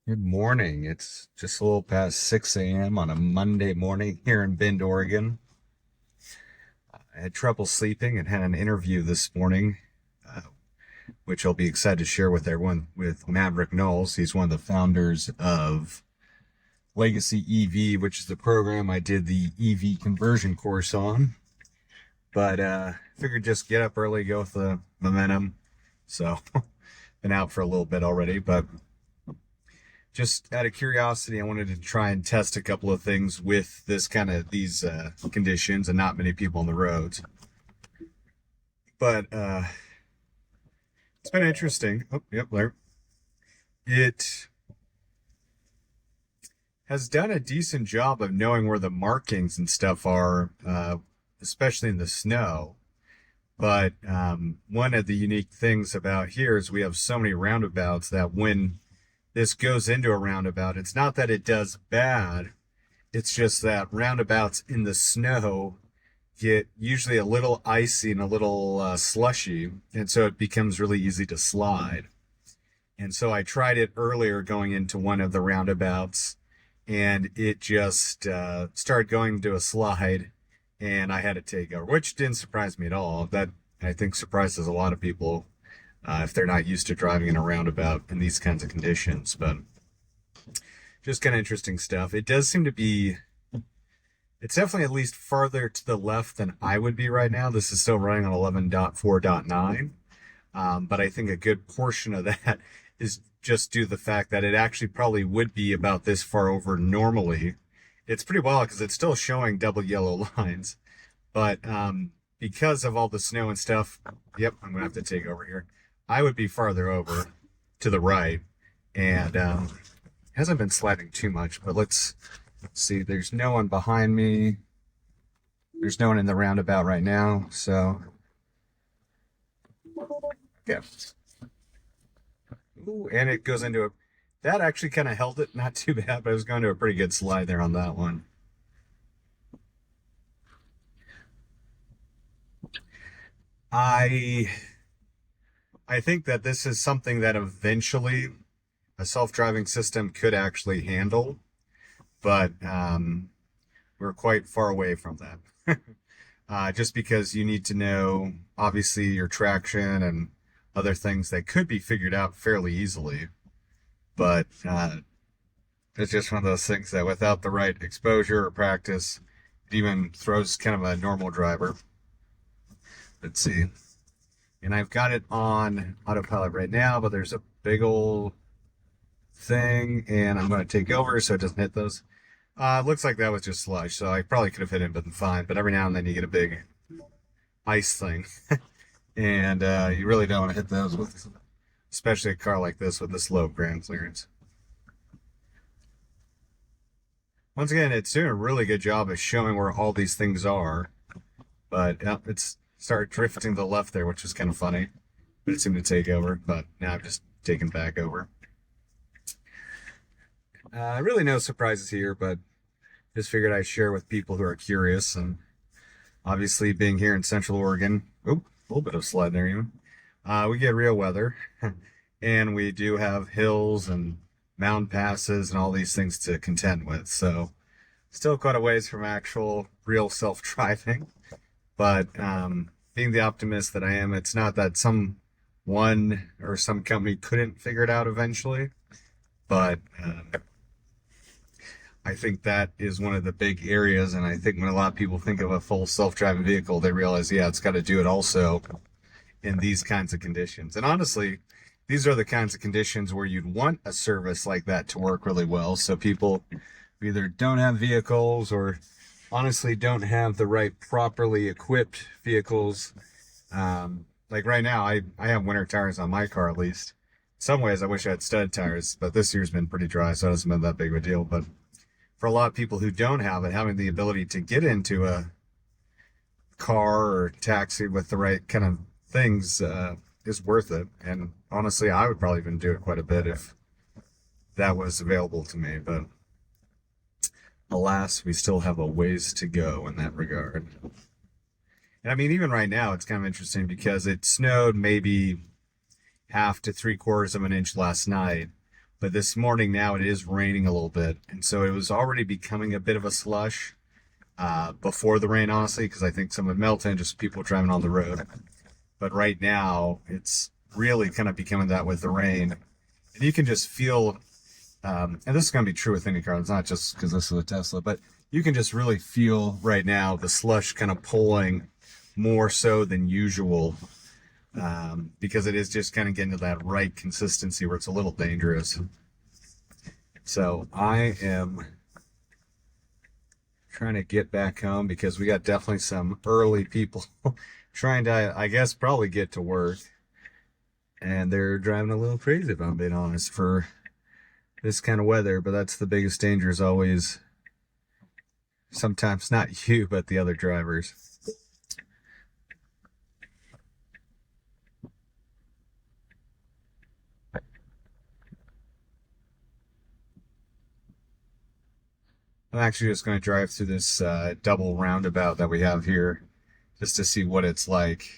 Good morning. It's just a little past 6 a.m. on a Monday morning here in Bend, Oregon. I had trouble sleeping and had an interview this morning, uh, which I'll be excited to share with everyone with Maverick Knowles. He's one of the founders of Legacy EV, which is the program I did the EV conversion course on. But figured just get up early, go with the momentum. So been out for a little bit already, but just out of curiosity, I wanted to try and test a couple of things with these conditions and not many people on the roads. But it's been interesting. Oh, yep, there. It has done a decent job of knowing where the markings and stuff are, especially in the snow. But one of the unique things about here is we have so many roundabouts that when this goes into a roundabout, it's not that it does bad, it's just that roundabouts in the snow get usually a little icy and a little slushy, and so it becomes really easy to slide. And so I tried it earlier going into one of the roundabouts, and it just started going to a slide, and I had to take over, which didn't surprise me at all. That, I think, surprises a lot of people if they're not used to driving in a roundabout in these kinds of conditions. But just kind of interesting stuff. It does seem to be, it's definitely at least farther to the left than I would be right now. This is still running on 11.4.9. But I think a good portion of that is just due to the fact that it actually probably would be about this far over normally. It's pretty wild because it's still showing double yellow lines. But because of all the snow and stuff, yep, I'm going to have to take over here. I would be farther over to the right, and it hasn't been sliding too much, but let's see. There's no one behind me. There's no one in the roundabout right now, so yeah. Ooh, and it goes into a, that actually kind of held it, not too bad, but it was going to a pretty good slide there on that one. I I think that this is something that eventually a self-driving system could actually handle, but we're quite far away from that. Just because you need to know, obviously, your traction and other things that could be figured out fairly easily. But it's just one of those things that without the right exposure or practice, it even throws kind of a normal driver. Let's see. And I've got it on autopilot right now, but there's a big old thing, and I'm going to take over so it doesn't hit those. Looks like that was just slush, so I probably could have hit it, but fine. But every now and then you get a big ice thing, and you really don't want to hit those with, especially a car like this with this low ground clearance. Once again, it's doing a really good job of showing where all these things are, but it's started drifting to the left there, which was kind of funny. But it seemed to take over, but now I've just taken back over. Really no surprises here, but just figured I'd share with people who are curious. And obviously, being here in Central Oregon, a little bit of slide there even. We get real weather, and we do have hills and mountain passes and all these things to contend with. So, still quite a ways from actual real self-driving. But being the optimist that I am, it's not that someone or some company couldn't figure it out eventually, but I think that is one of the big areas. And I think when a lot of people think of a full self-driving vehicle, they realize, yeah, it's got to do it also in these kinds of conditions. And honestly, these are the kinds of conditions where you'd want a service like that to work really well. So people who either don't have vehicles or honestly don't have the right properly equipped vehicles. Like right now, I have winter tires on my car at least. In some ways, I wish I had stud tires, but this year's been pretty dry, so it hasn't been that big of a deal. But for a lot of people who don't have it, having the ability to get into a car or taxi with the right kind of things is worth it. And honestly, I would probably even do it quite a bit if that was available to me. But alas, we still have a ways to go in that regard. And I mean, even right now, it's kind of interesting because it snowed maybe half to 3/4 of an inch last night, But this morning now it is raining a little bit. And so it was already becoming a bit of a slush before the rain, honestly, because I think some would melt in just people driving on the road. But right now it's really kind of becoming that with the rain. And you can just feel, and this is going to be true with any car, it's not just because this is a Tesla, but you can just really feel right now the slush kind of pulling more so than usual. Because it is just kind of getting to that right consistency where it's a little dangerous. So I am trying to get back home because we got definitely some early people trying to, I guess, probably get to work. And they're driving a little crazy, if I'm being honest, for this kind of weather. But that's the biggest danger, is always sometimes not you, but the other drivers. I'm actually just going to drive through this double roundabout that we have here just to see what it's like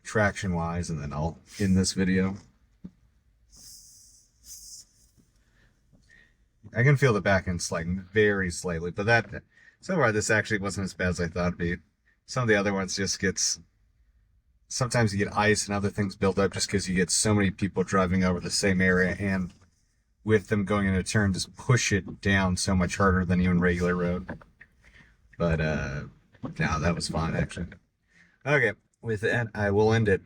traction wise, and then I'll end this video. I can feel the back end sliding very slightly, but that so far this actually wasn't as bad as I thought it'd be. Some of the other ones just gets, sometimes you get ice and other things build up just because you get so many people driving over the same area, and with them going into turn, just push it down so much harder than even regular road. But no, that was fun actually. Okay, with that, I will end it.